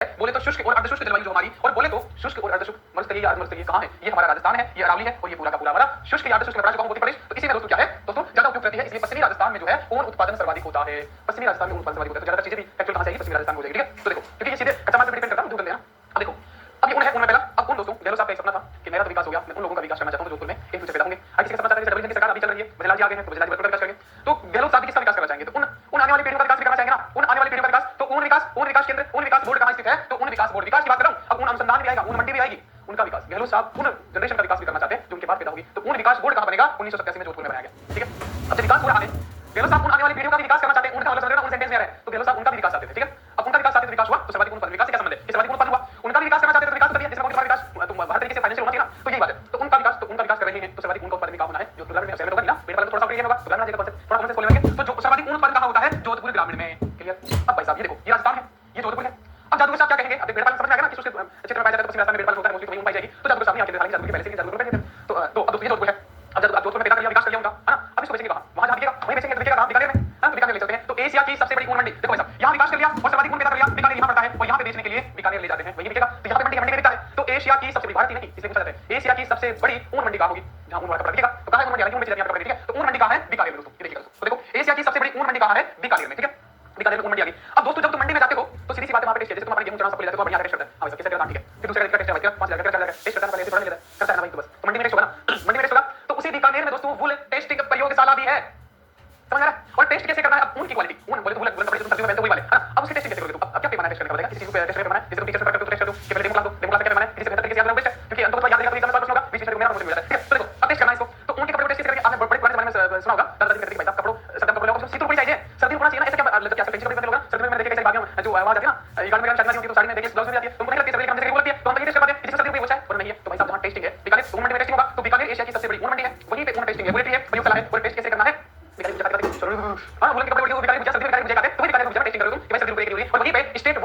बोले तो शुष्क और अर्धशुष्क जलवायु जो हमारी, और बोले तो शुष्क और अर्धशुष्क मरुस्थलीय या अर्धमरुस्थलीय कहाँ है? ये हमारा राजस्थान है, ये अरावली है, और ये पूरा का पूरा हमारा शुष्क या अर्धशुष्क नगराज मध्य प्रदेश। तो इसी में दोस्तों क्या है, दोस्तों ज्यादा उपयुक्त रहती है, इसलिए पश्चिमी राजस्थान में जो है ऊन उत्पादन सर्वाधिक होता है। पश्चिमी राजस्थान में ऊन उत्पादन सर्वाधिक होता है, तो ज्यादा चीजें भी एक्चुअल कहां से आएगी, पश्चिमी राजस्थान में हो जाएगी। ठीक है, तो देखो क्योंकि ये सीधे कच्चा माल पे डिपेंड करता है, दूध लेना। अब देखो अब ये ऊन है, ऊन में पहला अब ऊन दोस्तों गहलोत साहब का एक सपना था कि मेरा तो विकास हो गया, मैं उन लोगों का विकास करना चाहता हूं जोधपुर में एक फ्यूचर पैदा होंगे। आज किसी का सपना चाहता है कि सरकार अभी चल रही है, बजला जी आ गए हैं तो बजला जी पर विकास करेंगे, तो गहलोत साहब किसका विकास करना चाहेंगे? तो उन आने वाली पीढ़ियों का विकास भी करना चाहेंगे ना, उन आने वाली पीढ़ियों का विकास। तो ऊन विकास केंद्र, ऊन विकास बोर्ड कहां स्थित है? तो ऊन विकास बोर्ड, विकास की बात कर रहा हूं। अब ऊन अनुसंधान भी आएगा, ऊन मंडी भी आएगी, उनका विकास गहलोत साहब उन जनरेशन का विकास भी करना चाहते हैं जो उनके बाद पैदा होगी। तो ऊन विकास बोर्ड कहां बनेगा? 1987 में जोधपुर में बनाया गया। ठीक है, अब जब विकास हो रहा है, गहलोत साहब उन आने वाली पीढ़ियों का भी विकास करना चाहते हैं, उनका मतलब समझ रहे हो, उन सेंटेंस में आ रहा है, तो गहलोत साहब उनका भी विकास चाहते थे। ठीक है, अब उनका विकास चाहते थे, विकास हुआ तो सर्वाधिक उत्पादन, विकास से क्या संबंध है? ये सर्वाधिक उत्पादन हुआ, उनका भी विकास करना चाहते थे, विकास कर दिया, जिसका उनका विकास तुम हर तरीके से फाइनेंशियल होना चाहिए ना, तो यही बात है। तो उनका विकास कर रहे हैं, तो सर्वाधिक उनका उत्पादन कहां होना है? जोधपुर ग्रामीण में। शहर में होगा नहीं ना, पेट वाला थोड़ा सा एरिया में होगा, तो ग्रामीण जगह पर थोड़ा कम से खोले होंगे, तो जो सर्वाधिक उत्पादन कहां होता है? जोधपुर ग्रामीण में। क्लियर? अब भाई साहब ये देखो, ये राजस्थान है, ये जोधपुर है। अब जादूगर साहब क्या कहेंगे? अब पेड़ पालन समझ में आ गया ना कि उसके क्षेत्र में पाया जाता है, तो पश्चिमी राजस्थान में पेड़ पालन होता है, मोस्टली वहीं पाई जाएगी। तो जादूगर साहब ने आके हालांकि जादूगर पहले से ही जादूगर पे थे, तो अब ये जोधपुर है। अब जोधपुर में पैदा कर लिया, विकास कर लिया उनका, है ना। अब इसको बेचेंगे कहां? वहां जहां बिकेगा वहीं बेचेंगे, तो बिकेगा कहां? बीकानेर में, हां बीकानेर ले चलते हैं। तो एशिया की सबसे बड़ी ऊन मंडी, देखो भाई साहब यहां विकास कर लिया और सर्वाधिक ऊन पैदा कर लिया, बीकानेर यहां पड़ता है, और यहां पे बेचने के लिए बीकानेर ले जाते हैं, वहीं बिकेगा। तो यहां पे मंडी में बिकता है। तो एशिया की सबसे बड़ी, भारत नहीं इसलिए पूछा जाता है, एशिया की सबसे बड़ी ऊन मंडी कहां होगी? जहां ऊन वाला बिकेगा। तो कहां है ऊन मंडी? ऊन बेची जाती है यहां पे। ठीक है, तो ऊन मंडी कहां है? बीकानेर में दोस्तों, ये देखिएगा दोस्तों। तो देखो एशिया की सबसे बड़ी ऊन मंडी कहां है? बीकानेर में। ठीक है, बीकानेर में ऊन मंडी आ गई। अब दोस्तों जब तुम मंडी में जाते हो तो सीधी सी बात है, वहां पे टेस्ट है, जैसे तुम अपना गेहूं चना सब ले जाते हो, बढ़िया टेस्ट करता है, हां भाई कैसे करता है? ठीक है, फिर दूसरे का टेस्ट है भाई, 5 लाख का टेस्ट करता है, पहले से थोड़ा नहीं लेता करता है ना भाई, तो बस तो मंडी में टेस्ट होगा ना, मंडी में टेस्ट होगा। तो उसी बीकानेर में दोस्तों वूल टेस्टिंग प्रयोगशाला भी है, समझ रहा है? और टेस्ट कैसे करना है? अब ऊन की क्वालिटी, ऊन बोले तो वूलन कपड़े तुम सर्दी में पहनते हो वही वाले, है ना। अब उसकी टेस्टिंग कैसे करोगे तुम? अब क्या पैमाना टेस्ट करने का पड़ेगा, किसी चीज को टेस्ट करना है, जैसे तुम टीचर से करते हो तो टेस्ट कर दो कि पहले डेमो क्लास दो, डेमो क्लास क्या पैमाना है, किसी से बेहतर तरीके से याद रखना बेस्ट है, क्योंकि अंत में याद रहेगा तो एग्जाम में प्रश्न होगा, बीच में मेरा प्रश्न मिल जाता है। ठीक है, तो देखो अब टेस्ट करना है इसको। तो ऊन के कपड़े को टेस्ट करके आपने बड़े पुराने जमाने में सुना होगा, दादाजी कहते थे कि भाई साहब कपड़ों सर्दी कपड़े लोगों को शीतल पड़ी चाहिए, सर्दी में होना चाहिए ना, ऐसा क्या मतलब क्या पेंसिल कपड़े लोग सर्दी में मैंने देखे कई भाभियां जो वहां जाती है ना, ये गार्ड में शादी में तो साड़ी में देखिए ब्लाउज में जाती है, तुमको नहीं लगती है सर्दी का, हमसे बोलती है तो हम ये टेस्ट करवाते हैं, किसी सर्दी में वो है और नहीं है। तो भाई साहब जहां टेस्टिंग है बीकानेर, ऊन मंडी में टेस्टिंग होगा, तो बीकानेर एशिया की सबसे बड़ी ऊन मंडी है, वहीं पे ऊन टेस्टिंग है, बुलेटिन है, प्रयोगशाला है, और टेस्ट कैसे करना है? बीकानेर मुझे बताते हैं, हां वूलन के कपड़े वो बीकानेर मुझे सर्दी में बीकानेर मुझे कहते हैं, तो वही बीकानेर मुझे टेस्टिंग करोगे तुम कि भाई सर्दी में एक हो रही है। और वहीं पे स्टेट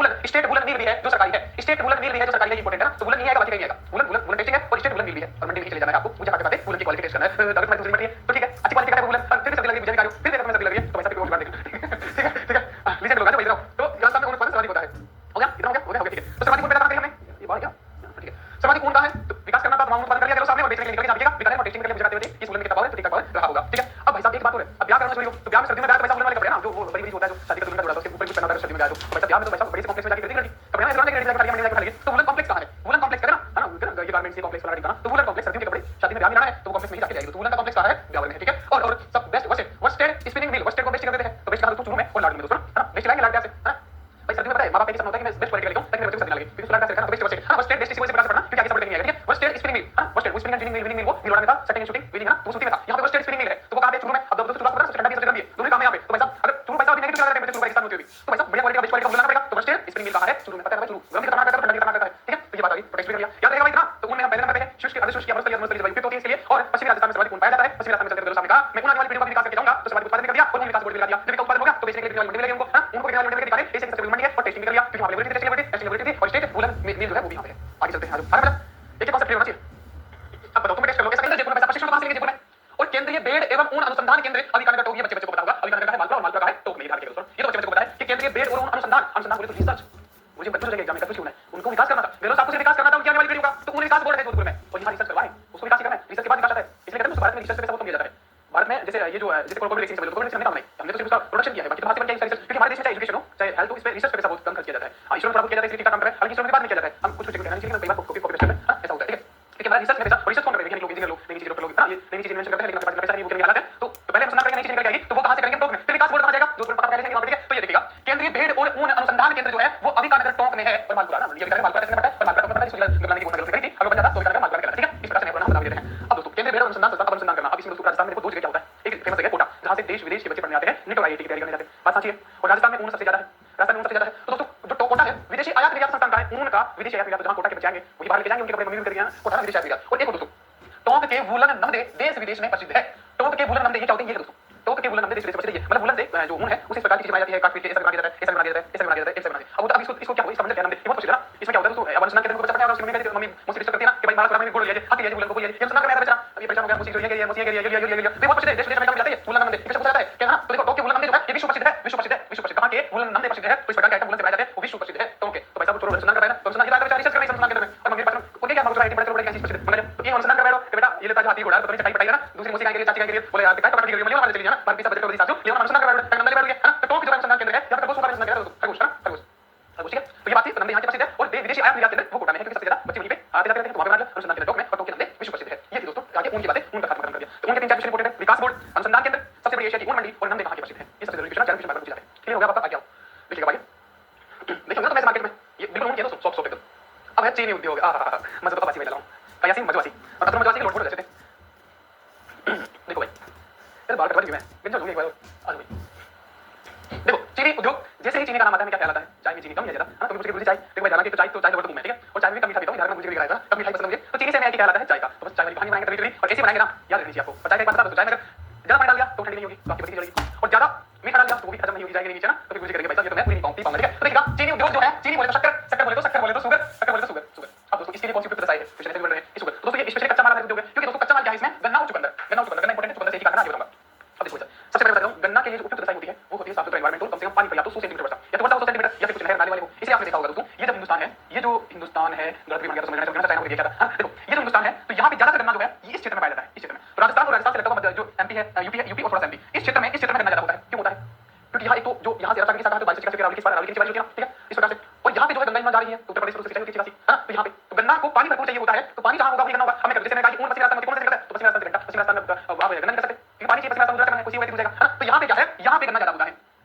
वूलन मिल भी है जो सरकारी है, स्टेट वूलन मिल भी है जो सरकारी है, इंपॉर्टेंट है ना। तो वूलन नहीं आएगा बाकी नहीं आएगा, वूलन टेस्टिंग है और स्टेट वूलन मिल भी है, और मंडी में चले जाना है आपको, मुझे बातें वूलन की क्वालिटी टेस्ट करना है, दादा तुम्हारी दूसरी मंडी है तो ठीक है, अच्छी क्वालिटी का है वूलन, फिर सर्दी लगी मुझे भी फिर देखो मैं सर्दी लगी है तो भाई साहब को जुगाड़ देंगे। ठीक है ठीक है, लीजिए लोग आ जाओ इधर आओ। तो राजस्थान में ऊन उत्पादन सर्वाधिक होता है, हो गया इतना हो गया ठीक है। तो सर्वाधिक ऊन पैदा करते हैं हमने, ये बात क्या ठीक है, सर्वाधिक ऊन का है तो विकास करना था, उत्पादन कर लिया गहलोत साहब ने, और बेचने के लिए निकल गया बीकानेर, और टेस्टिंग के लिए मुझे कहते थे इस वूलन में कितना पावर है तो कितना पावर रहा होगा। ठीक है, अब भाई साहब एक बात और है, अब ब्याह करना शुरू हो तो ब्याह में सर्दी में ब्याह तो पैसा वूलन वाले कपड़े ना, जो वो बड़ी बड़ी होता है, जो शादी का दुल्हन का जोड़ा उसके ऊपर कुछ पहना होता है सर्दी में ब्याह, तो भाई साहब ब्याह में तो भाई साहब बड़ी से कॉम्प्लेक्स में जाके खरीदी कपड़े ना, इस तरह के रेडी जाके मंडी जाके खरीदी। तो वूलन कॉम्प्लेक्स कहां है? वूलन कॉम्प्लेक्स है ना, ये गारमेंट्स के कॉम्प्लेक्स वाला ठीक है ना। तो वूलन कॉम्प्लेक्स सर्दियों के कपड़े शादी में ब्याह में जाना है तो वो कॉम्प्लेक्स में ही जाके जाएगी, तो वूलन का कॉम्प्लेक्स कहां है? ब्याह में। ठीक है, और सब best worsted spinning mill, worsted को बेस्ट करते हैं, तो बेस्ट कहां? तो शुरू में और लाड में दोस्तों, है ना, बेस्ट लाएंगे लाड से, है ना भाई। सर्दी में पता है मां बाप का सपना होता है कि मैं बेस्ट क्वालिटी का लेके ताकि मेरे बच्चे को सर्दी ना लगे, क्योंकि लाड से है ना, बेस्ट है ना, वर्स्टेड बेस्ट इसी वजह से प्रकाश पड़ना क्योंकि आगे सपोर्ट नहीं आएगा। ठीक है, वर्स्टेड स्पिनिंग मिल, हां वर्स्टेड स्पिनिंग एंड विनिंग मिल, वो मिलोड़ा में था, सेटिंग शूटिंग विनिंग है ना, तो सूती में था, यहां पे वर्स्टेड स्पिनिंग मिल है, तो वो कहां पे? शुरू में। अब दोस्तों शुरुआत करना सबसे ठंडा भी सबसे गर्म भी दोनों काम है यहां पे। तो भाई साहब अगर शुरू पैसा अभी नेगेटिव चला रहा है शुरू पाकिस्तान में होती होगी, तो भाई साहब बढ़िया क्वालिटी का बेस्ट क्वालिटी का बुलाना पड़ेगा, तो वर्स्टेड स्पिनिंग मिल कहां है? शुरू में पता है, शुरू गर्म भी करना है, ठंडा भी करना है। ठीक है, तो ये बात आ गई, प्रोटेक्ट भी कर लिया, याद रहेगा भाई इतना। तो ऊन में हम पहले नंबर पे है शुष्क अर्धशुष्क या मरुस्थलीय जलवायु उपयुक्त होती है इसलिए, और पश्चिमी राजस्थान में सर्वाधिक ऊन पाया जाता है। पश्चिमी राजस्थान में चलते गहलोत साहब ने कहा मैं ऊन आने वाली पीढ़ियों का विकास करके जाऊंगा, तो सर्वाधिक उत्पादन कर दिया और ऊन विकास बोर्ड भी लगा दिया, जब उत्पादन हो गया तो बेचने के लिए मंडी में लगे उनको, हां उनको बिकने वाली मंडी में दिखाने एशिया की सबसे बड़ी मंडी है, और टेस्टिंग कर लिया क्योंकि वहां पे लेबोरेटरी थी और स्टेट वूलन मिल जो है वो भी यहां पे है। आगे चलते हैं, आगे एक कॉन्सेप्ट क्लियर होना चाहिए। अब बताओ तुम टेस्ट कर लो, ऐसा केंद्र जयपुर में, प्रशिक्षण कहां से लेंगे? जयपुर में। और केंद्रीय बेड़ एवं ऊन अनुसंधान केंद्र अभिकानगर टोक, ये बच्चे को पता होगा, अभिकानगर का है मालपुरा और मालपुरा का है टोक में, ध्यान रखिएगा दोस्तों, ये तो बच्चे को पता है कि केंद्रीय बेड़ और ऊन अनुसंधान बोले तो रिसर्च, मुझे बच्चों से एग्जाम में कुछ होना है, उनको विकास करना था, गहलोत साहब को विकास करना था उनकी आने वाली पीढ़ियों का, तो ऊन विकास बोर्ड है जोधपुर में, और यहां रिसर्च करवाएं, उसको विकास करना है, रिसर्च के बाद विकास आता है, इसलिए कहते हैं भारत में रिसर्च पे पैसा बहुत कम दिया जाता है। भारत में जैसे ये जो जैसे कोविड वैक्सीन से कोविड हमने काम नहीं, हमने तो सिर्फ उसका प्रोडक्शन किया है, बाकी तो बाहर से बनके रिसर्च, क्योंकि हमारे देश में चाहे एजुकेशन हो चाहे हेल्थ हो, इस पे रिसर्च पे पैसा बहुत कम खर्च किया जाता है। हां इसमें थोड़ा बहुत किया जाता है, इसलिए ठीक काम कर रहा है, हालांकि इसमें बाद में किया जाता है, हम कुछ कहना चाहिए कई बार कॉपी पेस्ट करते हैं, ऐसा होता है। ठीक है, क्योंकि हमारा रिसर्च में पैसा, रिसर्च कौन कर रहे हैं? वैज्ञानिक लोग, इंजीनियर लोग, नई चीजें डॉक्टर लोग, हां ये नई चीजें इन्वेंशन करते हैं, लेकिन अपने पास पैसा नहीं, वो के लिए हालत है, तो पहले अनुसंधान करेंगे, नई चीजें निकल आएगी, तो वो कहां से करेंगे? टोक में। फिर विकास बोर्ड कहां जाएगा? जोधपुर पता पहले से ठीक है, तो ये देखिएगा केंद्रीय भेड़ और ऊन अनुसंधान केंद्र जो है वो अभिकानगर टोक में है, और मालपुरा ना ये मालपुरा कैसे पता है, और मालपुरा पता है, इसको लगाने की कोशिश करी थी, अगर बचा था तो अभिकानगर मालपुरा करना। ठीक है, इस प्रकार से नाम बता देते हैं। अब दोस्तों केंद्रीय भेड़ और अनुसंधान संस्था अनुसंधान करना, अब इसमें दोस्तों राजस्थान में देखो दो जगह क्या होता है, एक फेमस जगह कोटा जहां से देश विदेश के बच्चे पढ़ने आते हैं, नीट और आईआईटी की तैयारी करने जाते हैं, बात सच्ची है, और राजस्थान में ऊन सबसे ज्यादा है, राजस्थान में ऊन सबसे ज्यादा है। तो दोस्तों जो कोटा है विदेशी आयात निर्यात संस्थान का है, ऊन का विदेशी आयात निर्यात, जहां कोटा के बच्चे आएंगे वही बाहर लेके जाएंगे, उनके कपड़े मम्मी भी करेंगे, कोटा विदेशी आयात निर्यात। और एक दोस्तों टोंक के वूलन नमदे देश विदेश में प्रसिद्ध है, टोंक के वूलन नमदे ये क्या होते हैं? ये दोस्तों टोंक के वूलन नमदे देश विदेश में प्रसिद्ध है, मतलब वूलन से जो ऊन है उसी प्रकार की चीज बनाई जाती है, काट पीट के ऐसा बना दिया जाता है, ऐसा बना दिया जाता है, ऐसा बना दिया जाता है, ऐसा बना दिया। अब इसको क्या हुआ, इसका मतलब क्या नाम है? ये बहुत प्रसिद्ध है ना, इसमें क्या होता है दोस्तों, अनुसंधान केंद्र को बच्चा पढ़ता है और उसकी मम्मी मुझसे रिसर्च करती है ना कि भाई भारत में गोल्ड ले जाए, हां ये वूलन को बोलिए, ये अनुसंधान करना है बेचारा, अभी परेशान हो गया, मुझे ये बहुत प्रसिद्ध है, देश विदेश में काम जाते हैं वूलन नमदे, इसको पूछा जाता है क्या ना। तो देखो टोंक के वूलन नमदे जो है ये विश्व प्रसिद्ध है, विश्व प्रसिद्ध है, विश्व प्रसिद्ध कहां के वूलन नमदे प्रसिद्ध है, तो इस प्रकार के आइटम वूलन से बनाए जाते हैं वो विश्व प्रसिद्ध है टोंक के। तो भाई साहब थोड़ा अनुसंधान कर रहा है तो अनुसंधान की रिसर्च कर रही है अनुसंधान केंद्र में और मेरे पास उनके क्या मांग बड़े बड़े कैसी स्पेशलिस्ट बना तो ये अनुसंधान कर रहे हो कि बेटा ये लेता जो हाथी घोड़ा तो चटाई पटाई है ना दूसरी मौसी गाय के लिए चाची गाय के लिए बोले यार दिखाई पकड़ के लिए मार चली जाना बार 20 बजे बड़ी सासू लेकिन अनुसंधान कर रहे हो नंदले बैठ गए है ना तो जो अनुसंधान केंद्र है या फिर वो सुपर अनुसंधान केंद्र है खरगोश ना खरगोश ठीक है तो ये बात थी नंदे यहाँ के प्रसिद्ध है और विदेशी आयात निर्यात केंद्र वो कोटा में है क्योंकि सबसे ज्यादा बच्चे वहीं पे आते जाते रहते हैं तो वहां पे अनुसंधान केंद्र टॉप में और टोक्यो नंदे विश्व प्रसिद्ध है ये थी दोस्तों आगे उनकी बातें उनका खत्म कर दिया तो उनके 3-4 क्वेश्चन इंपॉर्टेंट है विकास बोर्ड अनुसंधान केंद्र सबसे बड़ी एशिया की ऊन मंडी और नंदे कहां के प्रसिद्ध है ये सबसे जरूरी क्वेश्चन 4 क्वेश्चन बार पूछे जाते हैं क्लियर हो गया आपका आगे आओ देखिएगा भाई देखिए तो मैं मार्केट में ये बिल्कुल ऊन किया दोस्तों सॉफ्ट एकदम अब है चीनी उद्योग मजे तो पासी में लगा हूं कयासी मजवासी और अतर मजवासी के लोट जैसे थे देखो भाई इधर बाल कटवा दी मैं बिंजो लूंगी एक बार आज भाई देखो चीनी उद्योग जैसे ही चीनी का नाम आता है क्या कहलाता है चाय में चीनी कम या ज्यादा हां तो मुझे दूसरी चाय देखो भाई जाना कि तो चाय नंबर 2 में ठीक है और चाय में कम मीठा पीता हूं यार मुझे भी गिराएगा कम मिठाई पसंद मुझे तो चीनी से मैं क्या कहलाता है चाय का तो बस चाय वाली कहानी बनाएंगे तभी और ऐसे बनाएंगे ना याद रखनी चाहिए आपको और चाय का एक बात बता दो चाय में अगर ज्यादा पानी डाल दिया तो ठंडी नहीं होगी तो आपकी बत्ती जलेगी और ज्यादा मीठा डाल दिया तो वो भी खत्म नहीं होगी जाएगी नीचे ना तो फिर मुझे करेंगे भाई साहब ये तो मैं पूरी नहीं पाऊंगा ठीक है तो देखिएगा चीनी उद्योग जो है चीनी बोले तो शक्कर बोले तो शक्कर बोले तो शुगर शक्कर बोले तो शुगर अब दोस्तों इसके लिए कौन सी उपयुक्त दशा है क्वेश्चन ऐसे बोल रहे हैं शुगर दोस्तों ये स्पेशली कच्चा माल है उद्योग है क्योंकि दोस्तों कच्चा माल क्या है इसमें गन्ना और चुकंदर गन्ना इंपोर्टेंट है चुकंदर से ही काटना आगे बताऊंगा अब देखो सबसे पहले बता दूं गन्ना के लिए जो उपयुक्त दशा होती है वो होती है साफ सुथरा एनवायरमेंट कम से कम पानी पर्याप्त 100 सेंटीमीटर वर्षा या तो वर्षा 100 सेंटीमीटर या फिर कुछ नहर नाले वाले हो इसे आपने देखा होगा दोस्तों ये जब हिंदुस्तान है ये जो हिंदुस्तान है गलत भी बन गया तो समझना चाहिए चाइना को देखा था देखो ये जो हिंदुस्तान है तो यहाँ पे ज्यादातर गन्ना जो है ये इस क्षेत्र में पाया जाता है इस क्षेत्र में तो राजस्थान और राजस्थान से लगता हुआ जो एमपी है यूपी और थोड़ा सा एमपी इस क्षेत्र में गन्ना ज्यादा होता है क्यों होता है क्योंकि यहाँ एक तो जो यहाँ से राजस्थान की शाखा तो 22 की रावली की बारिश होती है ठीक है इस प्रकार से और यहाँ पे जो है गंगा जा रही है उत्तर प्रदेश से सिंचाई होती है हां तो यहाँ पे तो गन्ना को पानी भरपूर चाहिए होता है तो पानी जहां होगा वही गन्ना होगा हमें जैसे मैंने कहा कि कौन पश्चिमी राजस्थान में कौन से निकलता है तो पश्चिमी राजस्थान से घंटा पश्चिमी राजस्थान में आप गन्ना नहीं कर सकते क्योंकि पानी चाहिए पश्चिमी राजस्थान में कुछ हो जाएगा तो यहाँ पे क्या है यहाँ पे गन्ना ज्यादा होता है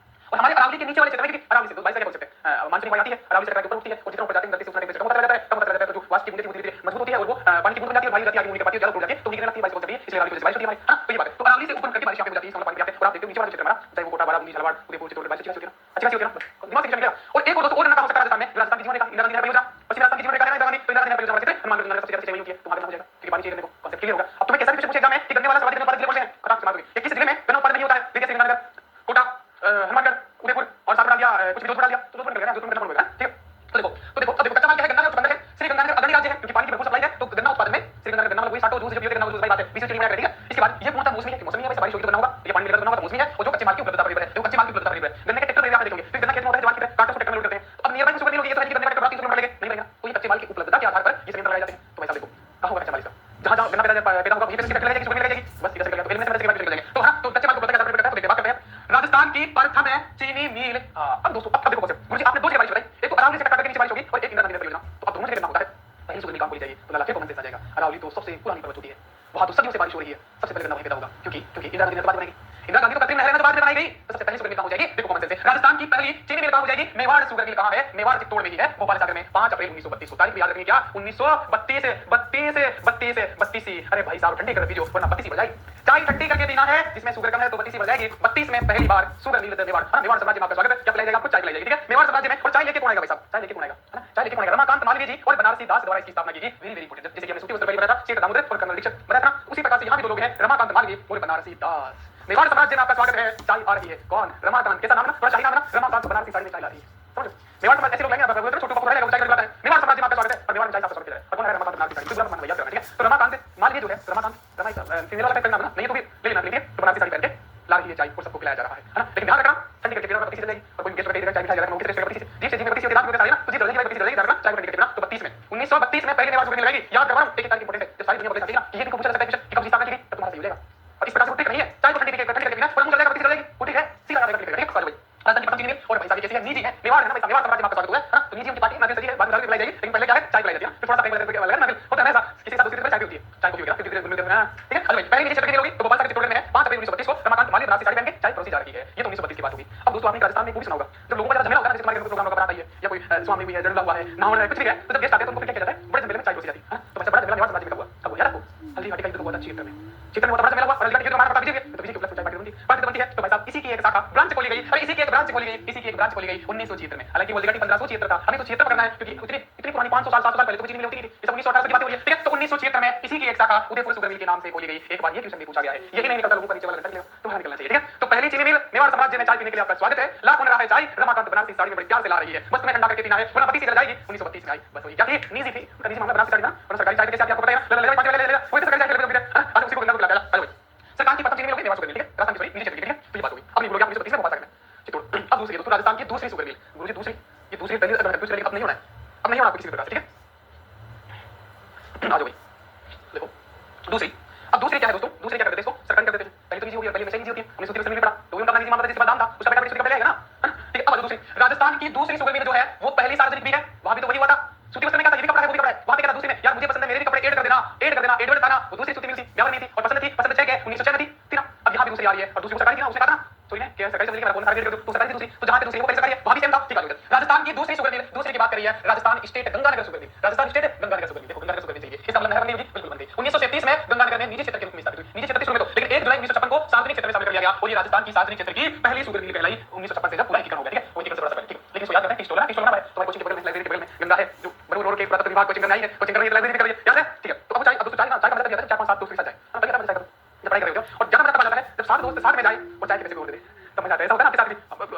और हमारे अरावली के नीचे वाले क्षेत्र में अरावली से तो 22 क्या बोल सकते हैं मानसून आती है अरावली से ऊपर उठती है और जितना ऊपर जाते हैं 30 से कम होता रहता है कम होता रहता है तो वास्ट की बूंद धीरे मजबूत होती है और वो पानी की बूंद जाती है भारी जाती है आगे उनके पाती ज्यादा टूट जाती है तो गिरने लगती है 22 होती है इसलिए अरावली से बारिश होती है हमारी हां तो ये बात है तो अरावली से ऊपर करके बारिश यहाँ पे जाती है इसका पानी आते हैं और आप देखते हो नीचे वाला क्षेत्र हमारा चाहे वो कोटा बारा बुंदी झालावाड़ उदयपुर चित्तौड़ बारिश अच्छी होती है अच्छी होती है दिमाग से चलेगा और एक और दोस्तों और गन्ना का हो सकता है राजस्थान में राजस्थान की जीवन रेखा इंदिरा गांधी नहर परियोजना पश्चिम राजस्थान की जीवन रेखा है इंदिरा गांधी तो इंदिरा गांधी नहर परियोजना वाले हनुमान गंगा सबसे ज्यादा सिंचाई होती है तो वहां गन्ना हो जाएगा क्योंकि पानी चाहिए गन्ने को कांसेप्ट क्लियर होगा अब तुम्हें कैसा भी पूछे एग्जाम में कि गन्ने वाला सवाल गन्ने उत्पादक जिले कौन से हैं खराब से मार दोगे किस जिले में गन्ना उत्पादन नहीं होता है देखिए श्रीगंगानगर कोटा हनुमानगढ़ उदयपुर और साथ में डाल दिया कुछ जोधपुर डाल दिया तो जोधपुर निकल गया जोधपुर गन्ना ठीक है तो देखो कच्चा माल क्या है गन्ना और चुकंदर है श्रीगंगानगर अग्रणी राज्य है क्योंकि पानी की भरपूर सप्लाई है तो गन्ना उत्पादन में श्रीगंगानगर गन्ना वाला वही साटो दूसरी जब गन्ना दूसरी बात है बीच में चली ठीक है इसके बाद ये पूर्णतः मौसमी है मौसमी है बारिश होगी तो गन्ना होगा ये पानी मिलेगा तो गन्ना होगा मौसमी है और जो कच्चे माल की उपलब्धता पर निर्भर है जो कच्चे माल की उपलब्धता पर निर्भर है गन्ने के ट्रैक्टर रेट आप देखोगे फिर गन्ना खेत में होता है जवान की कांटों से ट्रैक्टर में लोड करते हैं अब नियर बाय शुगर नहीं होगी ये तो है कि गन्ने का ट्रैक्टर 300 किलोमीटर लगेगा नहीं लगेगा तो ये कच्चे माल की उपलब्धता के आधार पर ये संयंत्र लगाए जाते हैं तो भाई साहब देखो कहां होगा कच्चा माल इसका जहां जहां गन्ना पैदा होगा वहीं पे इसकी फैक्ट्री लगाई जाएगी शुगर मिल जाएगी बस इधर से निकल जाएगा तो एलिमिनेशन से निकल जाएंगे तो हां तो कच्चे माल को उपलब्धता के आधार पर तो देखिए बात करते हैं राजस्थान की प्रथम है चीनी मिल अब दोस्तों अब देखो कॉन्सेप्ट गुरुजी आपने दो जगह बारिश बताई एक तो अरावली से कटका के नीचे बारिश होगी और एक इंदिरा गांधी परियोजना तो अब दोनों जगह होता है पहले शुगर निकाम बोली जाएगी तो लाखे को मंदिर आ जाएगा अरावली तो सबसे पुरानी पर्वत होती है वहां तो सदियों से बारिश हो रही है सबसे पहले गन्ना वहीं पैदा होगा क्योंकि इंदिरा गांधी ने तो बाद बनाई इंदिरा गांधी तो कृत्रिम नहर में तो बाद में बनाई गई तो सबसे पहले शुगर मिल कहां हो जाएगी देखो कॉमन सेंस से राजस्थान की पहली चीनी मिल कहां हो जाएगी मेवाड़ शुगर मिल कहां है मेवाड़ चित्तौड़ में ही है भोपाल सागर में 5 अप्रैल 1932 तारीख याद रखनी क्या 1932 अरे भाई साहब ठंडी कर दीजिए वरना 32 बजाई चाय ठंडी करके पीना है जिसमें शुगर कम है तो 32 बन जाएगी 32 में पहली बार शुगर मिल मेवाड़ मेवाड़ साम्राज्य में आपका स्वागत है क्या पिलाई जाएगा आपको चाय पिलाई जाएगी ठीक है मेवाड़ साम्राज्य में और चाय लेके कौन आएगा भाई साहब चाय लेके कौन आएगा है ना चाय लेके कौन आएगा रमाकांत मालवीय जी और बनारसी दास द्वारा इसकी स्थापना की गई वेरी इंपॉर्टेंट जैसे कि हमने सूती वस्त्र पहले बताया था शेख दामोदर और कर्नल दीक्षित बताया था उसी प्रकार से यहां भी दो लोग हैं रमाकांत मालवीय और बनारसी दास मेवाड़ साम्राज्य में आपका स्वागत है चाय आ रही है कौन रमाकांत कैसा नाम ना थोड़ा शाही नाम ना रमाकांत बनारसी साड़ी में चाय ला रही है समझो मेवाड़ साम्राज्य ऐसे लोग लेंगे ना छोटू पकड़ लेगा चाय लगाता है मेवाड़ साम्राज्य में आपका स्वागत है और मेवाड़ में चाय आपका स्वागत है और कौन है रमाकांत बनारसी साड़ी दूसरा मान भैया ठीक है तो रमाकांत मालवीय जो है रमाकांत फीमेल वाला करना नहीं तो भी ले लेना लीजिए तो बनारसी साड़ी पहन के ला रही है चाय और सबको पिलाया जा रहा है ना लेकिन ध्यान रखना ठंडी करके पीना 32 जाएगी और कोई गेस्ट वगैरह चाय पिलाया जा रहा है किसी रेस्टोरेंट में 32 जीप से 32 रात में सारी ना तो जीप रहेगी 32 रहेगी ध्यान रखना चाय ठंडी करके पीना तो 32 में 1932 में पहली मेवाड़ शुगर मिलेगी याद करवाओ एक तारीख इंपॉर्टेंट है जो सारी दुनिया बोले सकती है ना ये भी पूछा जा सकता है कि कब स्थापना की गई तो तुम्हारा सही हो जाएगा और इस प्रकार से ठीक नहीं है चाय को ठंडी करके पीना पर मुंह चल जाएगा 32 रहेगी वो ठीक है सीधा जाएगा ठीक है भाई राजस्थान की पतंग चीनी और भाई साहब कैसी है निजी है मेवाड़ है ना भाई मेवाड़ साम्राज्य में आपका स्वागत हुआ है ना तो निजी उनकी पार्टी नारियल सजी है बाद में पिलाई जाएगी लेकिन पहले क्या है चाय पिलाई जाती है फिर थोड़ा सा टाइम लगेगा अलग नारियल होता है ऐसा किसी के साथ दूसरी तरह चाय भी होती है चाय को भी होगा फिर धीरे धीरे ठीक है अरे पहले नीचे क्षेत्र की होगी तो भोपाल सागर चित्तौड़ में है 5 अप्रैल 1932 को रमाकांत मालवीय बनारसी साड़ी पहन के चाय परोसी जा रही है ये तो 1932 की बात होगी अब दोस्तों आपने राजस्थान में मूवी सुना होगा जब लोगों को ज्यादा झमेला होता है जैसे तुम्हारे प्रोग्राम का बनाता है या कोई स्वामी भी है जड़ला हुआ है नाम है कुछ भी है तो जब गेस्ट आते हैं तो उनको क्या किया जाता है बड़े झमेले में चाय परोसी जाती है तो बड़ा झमेला मेवाड़ साम्राज्य में हुआ अब याद रखो हल्दी घाटी का युद्ध हुआ था क्षेत्र में बड़ा झमेला हुआ और हल्दी घाटी युद्ध हमारा बता दीजिए तो किसी के उपलब्ध चाय पार्टी बनती है तो भाई साहब इसी की एक शाखा ब्रांच खोली गई और इसी की एक ब्रांच खोली गई 1976 में हालांकि वो हल्दी घाटी 1576 था हमें तो 76 पकड़ना है क्योंकि इतनी पुरानी 500 साल 700 साल पहले तो चीनी मिल होती थी ये सब 1918 की बात हो रही है ठीक है तो 1976 में इसी की एक शाखा उदयपुर शुगर मिल के नाम से खोली गई एक बार ये क्वेश्चन भी पूछा गया है यही नहीं निकलता लोगों का नीचे वाला निकल तो निकलना चाहिए ठीक है तो पहली चीनी मिल मेवाड़ साम्राज्य में चाय पीने के लिए आपका स्वागत है ला कौन रहा है चाय रमाकांत बनारसी साड़ी में बड़े प्यार से ला रही है बस तुम्हें ठंडा करके पीना है वरना 32 जाएगी 1932 में आई बस वही क्या थी निजी थी निजी मामला बनारसी साड़ी ना और सरकारी चाय कैसे आपको पता है ले वही सरकारी चाय ले आज उसी को गंगा को लाया आज सरकार की पतंग चीनी मिल होगी मेवाड़ शुगर मिल ठीक है राजस्थान की निजी क्षेत्र की ठीक है तो ये बात होगी अब ये बोलोगे आप 1932 में भोपाल सागर में चित्तौड़ अब दूसरी दोस्तों राजस्थान की दूसरी शुगर मिल गुरुजी दूसरी ये दूसरी पहली दूसरी अब नहीं होना है अब नहीं होना आपको किसी भी प्रकार से, ठीक है। आ जाओ भाई, देखो दूसरी, अब दूसरी क्या है दोस्तों, दूसरी क्या करते थे इसको सरकन कर देते थे। पहले तो इजी होगी और पहले हमेशा इजी होती है, हमने सूती वस्त्र में भी पढ़ा, तो उनका इजी मानता था जिसके बाद दाम था उसका बेटा सूती का पहले आएगा ना, ठीक है। अब दूसरी राजस्थान की दूसरी शुगर मिल जो है वो पहली सार्वजनिक मिल है, वहां भी तो वही हुआ था। सूती वस्त्र में क्या था, ये भी कपड़ा है वो भी कपड़ा है, वहां पे क्या था दूसरी में यार मुझे पसंद है मेरे भी कपड़े ऐड कर देना, ऐड कर देना, एडवर्ड बताना, वो दूसरी सूती मिल थी, ब्यावर नहीं थी और पसंद थी, पसंद 6 के 1906 में थी ना। अब यहाँ भी दूसरी आ रही है और दूसरी को सरकारी थी ना, उसने कहा था सॉरी क्या सरकारी से मिल के बोलना सारी तो सरकारी थी दूसरी, तो जहां पे दूसरी वो पहले सरकारी है वहां भी सेम था, ठीक है। राजस्थान की दूसरी शुगर मिल, दूसरी की बात करी है Rajasthan state Ganganagar sugar mill, Rajasthan state Ganganagar sugar mill, देखो गंगानगर शुगर मिल चाहिए, इसका मतलब है बिल्कुल बन गई। 1937 में गंगानगर में निजी क्षेत्र के रूप में स्थापित हुई, निजी क्षेत्र शुरू में तो, लेकिन 1 जुलाई 1956 को सार्वजनिक क्षेत्र में शामिल कर लिया गया और ये राजस्थान की सार्वजनिक क्षेत्र की पहली शुगर मिल कहलाई 1956 से जब पूरा एकीकरण हो गया, ठीक है। वो एकीकरण से बड़ा पहले, ठीक है। लेकिन इसको याद रखना टी स्टॉल है, टी स्टॉल ना भाई तुम्हारे कोचिंग के बगल में लाइब्रेरी के बगल में गंगा है जो बड़े रोड के पुरातत्व विभाग कोचिंग करना ही है, कोचिंग कर रही है लाइब्रेरी कर रही है, याद है, ठीक है। तो अब चाहे अब दोस्तों चाहे ना चाहे का मतलब दिया था 4 5 7 दोस्त के साथ जाए, हां पहले मजा करो जब पढ़ाई कर रहे हो और ज्यादा मजा तब आता है जब 7 दोस्त साथ में जाए और चाय के पैसे भी होते थे तब मजा आता है। ऐसा होता है ना आपके साथ भी,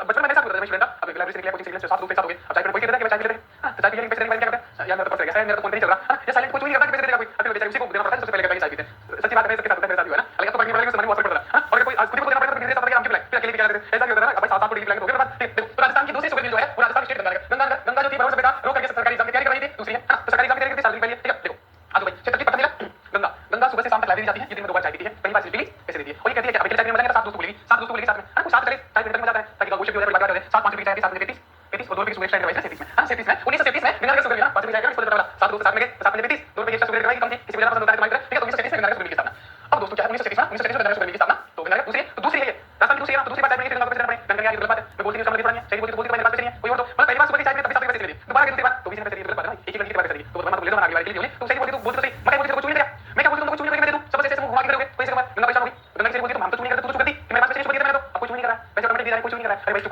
बचपन में मेरे साथ होता था, मैं स्टूडेंट था, अब लाइब्रेरी से निकला कोचिंग से निकला 7 दोस्त के साथ हो गए, अब चाय पे कोई कहता है कि मैं चाय पी लेते हैं, तो चाय पी लेंगे पैसे देने के बाद क्या करते हैं यार मेरा तो पर्स रह गया है, मेरा तो फोन पे नहीं चल रहा, ये साइलेंट कोई चोरी नहीं करता कि पैसे देगा कोई, अब बेचारे उसी को देना पड़ता है सबसे पहले कहता है चाय पीते हैं। सच्ची बात है सबके साथ होता है, मेरे साथ भी हुआ है ना, लेकिन तो पढ़ने वाले को समझ में असर पड़ता है और अगर कोई आज खुद को देना पड़ता है तो मेरे साथ आके पिलाए फिर अकेले भी क्या करते हैं, ऐसा क्यों होता है ना। अब 7 7 डिग्री पिलाएंगे तो होगा बात। तो राजस्थान की दूसरी शुगर मिल जो है वो राजस्थान स्टेट गंगा जो थी बराबर से बेटा रोक करके सरकारी एग्जाम की तैयारी कर रही थी, दूसरी है ना, तो सरकारी एग्जाम की तैयारी करती साल पहले, ठीक है। देखो आ जाओ भाई क्षेत्र की पता मिला गंगा, गंगा सुबह से शाम तक लाइब्रेरी जाती है, ये दिन में 2 बार चाय पीती है, पहली बार पीली पैसे देती है और ये कहती है कि अभी चाय पीने मिलेंगे तो 7 दोस्त बोलेगी, 7 दोस्त बोलेगी साथ में, है ना, कोई साथ करे चाय पीने तक मजा आता है ताकि गाँव भी हो जाए, बात करें 7 5 रुपए चाय 7 35 35 और 2 रुपए की शुगर एक्स्ट्रा करवाई 37 में, हां 37 में 1937 में गंगा का शुगर मिला 5 रुपए चाय का इसको देता वाला 7 दोस्त साथ में गए 7 में 35 2 रुपए एक्स्ट्रा शुगर करवाई कम थी, किसी को ज्यादा पसंद होता है तुम्हारी तरह, ठीक है। तो 1937 में गंगा का शुगर मिल की स्थापना। अब दोस्तों क्या है 1937 में गंगा का शुगर मिल की स्थापना, तो गंगा दूसरी तो दूसरी है ये राजस्थान की दूसरी है ना, दूसरी बात है गंगा को पैसे देना पड़े, गंगा की गलत बात है, मैं बोलती हूँ समझ पड़नी है, सही बोलती तो मेरे पास पैसे नहीं है, कोई और तो मतलब पहली बार सुबह की चाय में तभी 7 पैसे दे दी, दोबारा दूसरी बार तो भी पैसे गलत बात है, एक ही लड़की के बारे में पैसे दी, तो मैं तो ले लो ना अगली बार के लिए तो सही बोलती तो बोलती तो सही, मैं बोलती तो चुनी नहीं दिया, मैं क्या बोलती तुमको चुनी करके मैं दे दूं, सब ऐसे घुमा के करोगे तो इसके बाद गंगा परेशान होगी, गंगा की बोलती तो हम तो चुनी करते तू तो चुकती कि मेरे पास पैसे चुकती मैंने तो अब कोई चुनी नहीं कर रहा है, पैसे ऑटोमेटिक दे रहा है, कोई चुनी नहीं कर रहा है। अरे भाई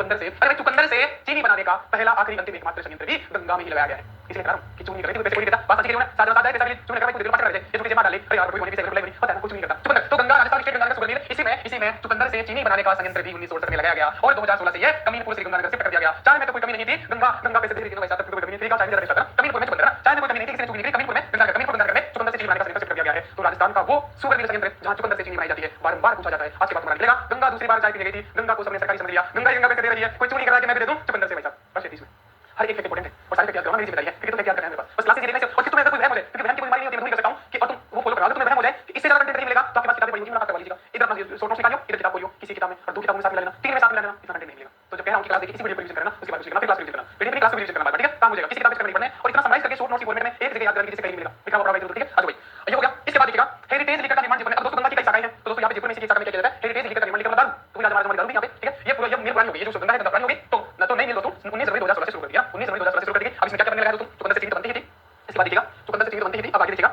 चुकंदर से चीनी बनाने का पहला आखिरी अंतिम एकमात्र संयंत्र भी गंगा में ही लगाया गया है, इसलिए कह रहा हूं कि चुनी करे तो पैसे कोई नहीं देता, बात सच है ना, साथ साथ है पैसा भी चुनी करे कोई देर पास कर दे, ये तो जमा डाले अरे यार कोई नहीं पैसे लाइब्रेरी पता है कुछ नहीं करता चुकंदर। तो Ganga Rajasthan state Ganga sugar mill इसी में चुकंदर से चीनी बनाने का संयंत्र भी 1968 में लगाया गया और 2016 से ये कमीनपुर से गंगानगर शिफ्ट कर दिया गया। चाय में तो कोई कमी नहीं थी, गंगा पैसे दे रही थी वैसा कोई कमी नहीं थी, चाय में ज्यादा कमीनपुर में चुकंदर ना, चाय में कोई कमी नहीं थी, किसी ने चुनी नहीं कमीनपुर में गंगानगर में चुकंदर से चीनी बनाने का संयंत्र शिफ्ट कर दिया गया है। तो राजस्थान का वो शुगर मिल संयंत्र जहां चुकंदर से चीनी बनाई जाती है बार-बार पूछा जाता है, आज के बाद तुम्हारा मिलेगा गंगा दूसरी बार चाय पीने गई थी, गंगा को सबने सरकारी समझ लिया, गंगा पैसे दे रही है, कोई चुनी कर रहा है कि मैं भी दे दूं चुकंदर से पैसा, बस ये 30 में हर एक इंपॉर्टेंट है और सारे पे याद करना मेरी जिम्मेदारी है क्योंकि तुम्हें याद करना है मेरे पास, बस क्लासेस देखने से और कि तुम्हें अगर कोई वहम हो जाए क्योंकि वहम की कोई बीमारी नहीं होती, मैं नहीं कर सकता हूं कि और तुम वो फॉलो करा लो, तुम्हें वहम हो जाए कि इससे ज्यादा कंटेंट नहीं मिलेगा तो आपके पास किताबें पड़ी होंगी, मुलाकात करवा लीजिएगा, इधर अपना शॉर्ट नोट्स निकालियो, इधर किताब खोलियो किसी किताब में और 2 किताबों में साथ मिला लेना, 3 में साथ मिला लेना, इतना कंटेंट नहीं मिलेगा। तो जब कह रहा हूं कि क्लास देखिए इसी वीडियो को रिवीजन करना, उसके बाद रिवीजन करना, फिर क्लास रिवीजन करना, वीडियो क्लास रिवीजन करना, ठीक है, काम हो जाएगा, किसी किताब से नहीं पढ़ना है और इतना समराइज करके शॉर्ट नोट्स की फॉर्मेट में एक जगह याद करने की जिससे कहीं मिलेगा, लिखा हुआ प्रोवाइड जरूर, ठीक है। आज भाई ये हो गया, इसके बाद देखिएगा हेरिटेज लिखकर का निर्माण जयपुर में। अब दोस्तों गंगा की कई शाखाएं हैं, तो दोस्तों यहां पे जयपुर में इसी की शाखा में क्या किया जाता है हेरिटेज लिखकर का निर्माण, लिखकर दारू तो राजा महाराजा दारू भी यहां पे, ठीक है। ये पूरा ये मिल पुरानी हो गई, ये जो गंगा है गंगा पुरानी हो गई, तो ना तो नई मिल दोस्तों 19 जनवरी 2016 से शुरू कर दिया, 19 जनवरी 2016 से शुरू कर दी। अब इसमें क्या क्या बनने लगा दोस्तों, चुकंदर से चीनी तो बनती ही थी, इसके बाद देखिएगा चुकंदर से चीनी तो बनती ही थी, अब आगे देखिएगा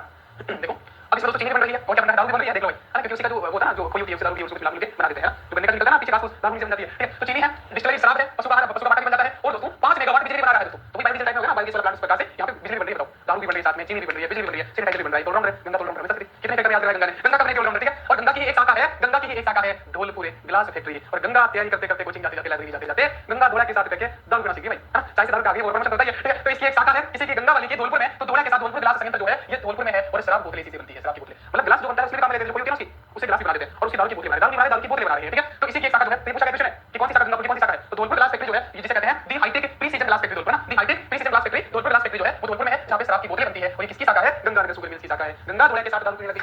देखो अब इसमें दोस्तों चीनी बन रही है और क्या बन रहा है दारू भी बन रही है, देख लो भाई, है ना, क्योंकि उसी का जो वो था ना जो खोई होती है उसे दारू की उसको फिलहाल मिलके बना देते हैं ना, जो बनने का निकलता है ना पीछे घास दारू से बन जाती है, ठीक है। तो चीनी है, डिस्टिलरी शराब है, पशु का आटा भी बन जाता है और दोस्तों 5 मेगावाट बिजली बना रहा है दोस्तों, तो भाई बिजली टाइम में होगा ना बायोगैस प्लांट, इस प्रकार से यहां पे बिजली बन रही है, बताओ दारू भी बन रही है साथ में चीनी भी बन रही है बिजली भी बन रही है सैनिटाइजर भी बन रहा है, ऑलराउंडर है गंगा, ऑलराउंडर है कितने फैक्ट्री याद रखा गंगा ने, गंगा का ऑलराउंडर, ठीक है। और गंगा की एक शाखा है, गंगा की एक शाखा है धौलपुर ग्लास फैक्ट्री, और गंगा तैयारी करते करते कोचिंग जाते जाते लाइब्रेरी जाते जाते गंगा धोला के साथ करके दारू पीना सीख गई भाई, हां चाय से दारू का आगे और प्रमोशन होता है, ठीक है। तो इसकी एक शाखा है इसी की गंगा वाली की धौलपुर में, तो धोला के साथ धौलपुर ग्लास संयंत्र जो है ये धौलपुर में है और शराब बोतलें इसी से बनती है, शराब की बोतलें मतलब ग्लास जो बनता है उसमें काम लेते हैं, जो कोई होती है ना उसकी उसे ग्लास बना देते हैं और उसकी दारू की बोतलें बना रहे हैं, दारू की बोतलें बना रहे हैं, ठीक है। तो इसी की एक शाखा जो है, तो पूछा गया क्वेश्चन है कि कौन सी शाखा गंगा की कौन सी शाखा है, तो धौलपुर ग्लास फैक्ट्री जो है ये जिसे कहते हैं the hitech pre season glass factory Dholpur ना, the hitech pre season glass factory Dholpur glass factory जो है वो धौलपुर में है जहां पे शराब की बोतलें बनती है और ये किसकी शाखा है गंगानगर शुगर मिल की शाखा है, गंगा धोला के साथ दारू पीने लगी,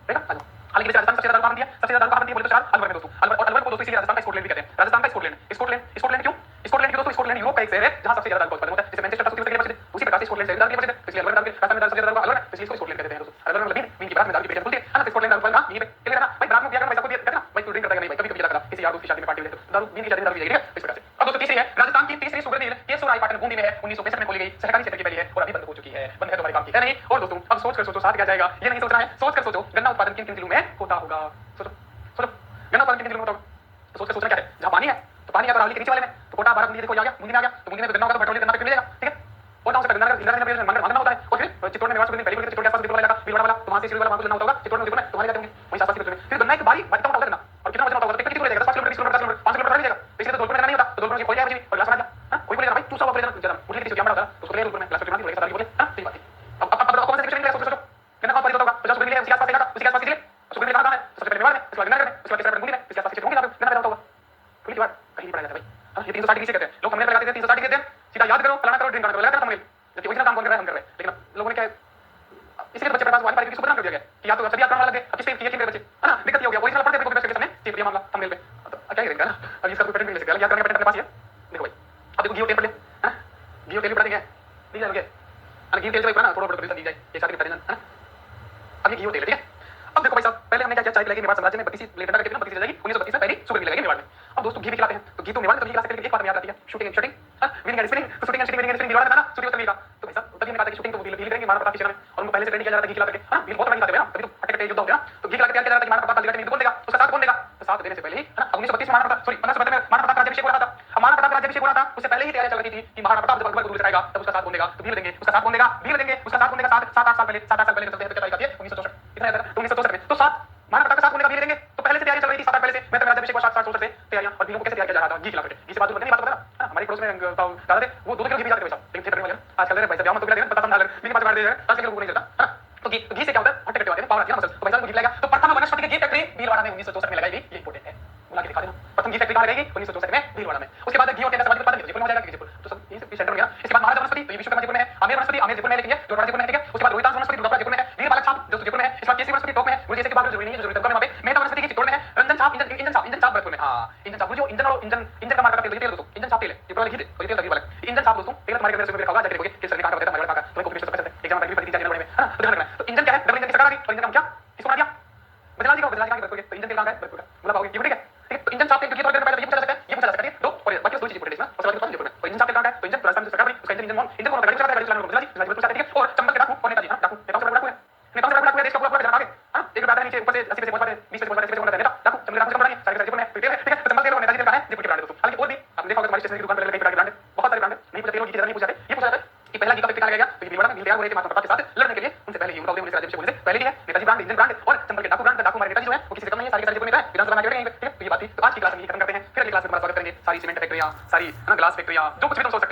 ठीक है। हालांकि राजस्थान सबसे ज्यादा दारू कहां बनती है, सबसे ज्यादा दारू कहां बनती है बोले तो शराब अलवर में दोस्तों, अलवर और अलवर को दोस्तों इसीलिए राजस्थान का स्कॉटलैंड भी कहते हैं, राजस्थान का स्कॉटलैंड, स्कॉटलैंड क्यों, स्कॉटलैंड क्यों दोस्तों, स्कॉटलैंड यूरोप का एक शहर है जहां सबसे ज्यादा दारू का उत्पादन होता है, जैसे मैनचेस्टर सूती के लिए प्रसिद्ध उसी प्रकार से स्कॉटलैंड शहर दारू के लिए प्रसिद्ध, इसलिए अलवर दारू के राजस्थान में दारू सबसे ज्यादा अलवर है, इसलिए इसको स्कॉटलैंड कहते हैं दोस्तों। अलवर मतलब मीन की बात में दारू की पहचान बोलते हैं, है ना, स्कॉटलैंड दारू का यही पे क्लियर है ना भाई, रात में क्या करना वैसा कोई कहता है ना भाई तू ड्रिंक करता है नहीं भाई, कभी-कभी ज्यादा करा किसी यार दोस्त की शादी में पार्टी में दारू मीन की शादी में दारू पी जाएगी, ठीक है, इस प्रकार से। अब दोस्तों तीसरी है राजस्थान की तीसरी शुगर मिल केसोराय पाटन बूंदी में है, 1965 में खोली गई, सहकारी क्षेत्र की पहली है और अभी बंद हो चुकी है, बंद है तुम्हारे काम की है नहीं। और दोस्तों अब सोच कर सोचो साथ क्या जाएगा, ये नहीं सोचना है, सोच कर सोचो गन्ना उत्पादन किन किन जिलों में होता होगा, सोचो सोचो गन्ना उत्पादन किन जिलों में होता होगा, तो सोच कर सोचना क्या है, जहां पानी है तो पानी है तो अरावली के नीचे वाले में, तो कोटा 12 बूंदी देखो आ गया, बूंदी में आ गया, तो बूंदी में तो गन्ना होगा तो पेट्रोल गन्ना पे मिल जाएगा, ठीक है। और गांव से गन्ना मांगना होता है और फिर चित्तौड़ में निवास करने पहले चित्तौड़ के आसपास बिल्कुल वाला भीलवाड़ा वाला, तो वहां से सिलवाड़ा वहां को लेना होता होगा, चित्तौड़ में तुम्हारे जाते होंगे वहीं आसपास के फिर गन्ना एक बारी बारी तक होगा और कितना वजन होता होगा, कितनी दूर जाएगा 5 किलोमीटर 20 किलोमीटर 5 किलोमीटर नहीं जाएगा, इसलिए तो धौलपुर में नहीं होता, तो धौलपुर में खोल जाए मुझे और ग्लास बना दिया, हां कोई बोलेगा भाई तू सब ऑपरेशन ज्यादा मुझे किसी कैमरा होता है तो उसको ले धौलपुर में ग्लास बना दिया, सारी बोले हां सही बात है। अब कौन सा क्वेश्चन निकलेगा सोचो गन्ना कौन परिवर्तन होगा, 50 मिले उसके आसपास इलाका, उसके आसपास किसी सुबह में कहां है, सबसे पहले निवार में, उसके बाद गन्ना में, उसके बाद किसी बूंदी में, इसके आसपास किसी होंगे गन्ना पैदा होता होगा, कोई बात कहीं नहीं पढ़ा जाता भाई, हां ये 360 डिग्री से कहते हैं लोग, हमने लगाते थे 360 डिग्री कहते हैं, सीधा याद करो फलाना करो ड्रिंक करो लगाते हैं, जबकि ओरिजिनल काम कौन कर रहा है हम कर रहे हैं, लेकिन अब लोगों ने क्या इसी के बच्चे बर्बाद हुआ क्योंकि इसको बदनाम कर दिया गया कि या तो सभी आक्रमण लगे, अब किसने किए बच्चे, है ना, दिक्कत ये हो गया। ओरिजिनल पढ़ते अपने के सामने चेप दिया मामला थंबनेल पे, तो क्या करेंगे ना, अब इसका कोई पैटर्न नहीं ले सकते, याद करने का पैटर्न अपने पास ही है। देखो भाई अब देखो घी और तेल पढ़ लिया, है घी और तेल पढ़ा देंगे, दी जाओगे, और घी तेल जो ना थोड़ा बड़ा दी जाए, ये सारी बता देना, है ना। अब ये घी और तेल, ठीक है। अब देखो भाई साहब, पहले हमने क्या किया, चाय पिलाई मेवाड़ साम्राज्य में 32 प्लेट अंडा कितनी 32 जाएगी 1932 में पहली शुगर मिल जाएगी मेवाड़ में। अब दोस्तों घी भी खिलाते हैं, तो घी तो मेवाड़ में तो घी खिला सकते हैं, एक बात में याद आती है, shooting and shooting, winning and spinning, तो shooting and shooting, winning and spinning Mewar में था ना, शूटिंग और का तो भाई साहब तभी हमने कहा था कि शूटिंग तो घी करेंगे महाराणा प्रताप की सेना में, और उनको पहले से ट्रेनिंग किया जा रहा था घी खिला करके, हां घी बहुत बड़ा खिलाते हैं ना, तभी तो फटे युद्ध होते हैं ना, तो घी खिला के तैयार किया जा रहा था कि महाराणा प्रताप का नहीं बोल देगा, उसका साथ कौन देगा, तो साथ देने से पहले ही, है ना, 1932 में महाराणा प्रताप सॉरी 1572 में महाराणा प्रताप का राज्याभिषेक हो रहा था। अब महाराणा प्रताप का राज्याभिषेक हो रहा था, उससे पहले ही तैयारी चल रही थी कि महाराणा प्रताप जब अकबर को दूर चढ़ाएगा तब उसका साथ कौन देगा, तो भील देंगे, उसका साथ कौन देगा, भील देंगे, उसका साथ कौन देगा, 7 8 साल पहले 7 8 साल पहले चलते हैं, क्या तारीख आती है 1964, कितना याद है 1964 में, तो साथ महाराणा प्रताप का साथ कौन देगा, भील देंगे, तो पहले से तैयारी चल रही थी 7 8 पहले से, मैं तो राज्याभिषेक को 7 64 से तैयारियां, और भीलों को कैसे तैयार किया जा रहा था घी खिला करके, घी से बात नहीं बात होता ना, हमारे पड़ोस में दादा थे वो 2 किलो घी भी जाते थे भाई साहब, लेकिन थे करने वाले आजकल दे भाई साहब मत तो पता समझा ले, लेकिन बात कर दे आजकल लोगों को नहीं चलता, है ना। तो घी से क्या होता है, हट्टे कट्टे होते हैं, पावर आती है ना मसल, तो भाई साहब घी लगाएगा, तो प्रथम वनस्पति की घी फैक्ट्री भीलवाड़ा में 1964 में लगाई गई, ये इंपॉर्टेंट है, बुला के दिखा देना, प्रथम घी फैक्ट्री कहां लगाई गई 1964 में भीलवाड़ा में। उसके बाद घी और तेल का उत्पादन जयपुर में हो जाएगा, जयपुर तो सब ये सब सेंटर में गया। इसके बाद महाराजा वनस्पति तो ये विश्वकर्मा जयपुर में है, आमेर वनस्पति आमेर जयपुर में है, लेकिन ये जोड़वाड़ा जयपुर में है, ठीक है। उसके बाद रोहितास वनस्पति दुर्गापुर जयपुर में है, वीरबालक छाप जो जयपुर में है, इसके बाद केसरी वनस्पति टोक में है, मुझे जैसे के बाद जरूरी नहीं है, जरूरी है वहां पे मेहता वनस्पति की चित्तौड़ में है, रंजन छाप इंजन छाप भरतपुर में, हां इंजन छाप जो इंजन और इंजन का मार्का तेल दोस्तों, इंजन छाप तेल है, ये पूरा घी और ये तेल वाला इंजन छाप दोस्तों, तेल तुम्हारे घर में रखा होगा, जाके देखोगे किस तरह का बताता है हमारे का, तुम्हें कॉपी पेस्ट कर सकते हैं, एग्जाम में पढ़ी जाने में, है ना। तो ध्यान रखना, तो इंजन क्या है, डबल इंजन की सरकार आ गई, और इंजन का क्या इसको बना दिया बदला जी का भरतपुर के, तो इंजन तेल कहां है भरतपुर का, बोला पाओगे ये ठीक है, ठीक है। तो इंजन छाप तेल क्योंकि थोड़ी देर बाद ये पूछा जा सकता है, ये पूछा जा सकता है, दो और बाकी दो चीजें पूछे इसमें, उसके बाद जयपुर में, तो इंजन छाप तेल कहां है, तो इंजन राजस्थान से सरकार बनी, उसका इंजन इंजन कौन गाड़ी चलाता है, गाड़ी चलाने को बदला जी पूछा ठीक है। और चंबल के डाकू और नेताजी, हां डाकू नेताओं से डाकू है, नेताओं से डाकू है, देश का पूरा पूरा आगे, हां एक रुपया नीचे ऊपर से 80 पैसे पहुंचा दे 20 पैसे पहुंचा दे 80 पैसे पहुंचा दे नेता डाकू चंबल डाकू से बढ़ाएंगे सारे जयपुर में ठीक है, ठीक है। तो चंबल तेल और नेताजी तेल कहां है, जयपुर के ब्रांड दोस्तों। हालांकि और भी आपने देखा होगा तुम्हारी स्टेशनरी की दुकान पर कई प्रकार के ब्रांड है, बहुत सारे ब्रांड है, नहीं पूछा तेल की नहीं पूछा जाते, ये पूछा जाता है कि पहला घी का फैक्ट्री कहां लगाया गया, तो ये भीलवाड़ा में घी तैयार हो रहे थे महाराणा प्रताप के साथ लड़ने के लिए, उनसे पहले ही उनका उदय उन्नीस राज्याभिषेक होने से पहले ही है। नेताजी ब्रांड इंजन ब्रांड और चंबल के डाकू ब्रांड, डाकू हमारे नेताजी जो है वो किसी से कम नहीं है, सारी जयपुर में है, विधानसभा में बैठेंगे, ठीक है। तो ये बात थी, तो आज की क्लास में ये खत्म करते हैं, फिर अगली क्लास में दोबारा स्वागत करेंगे, सारी सीमेंट फैक्ट्रियां सारी है ना ग्लास फैक्ट्रियां जो कुछ भी तुम सोच सकते हो।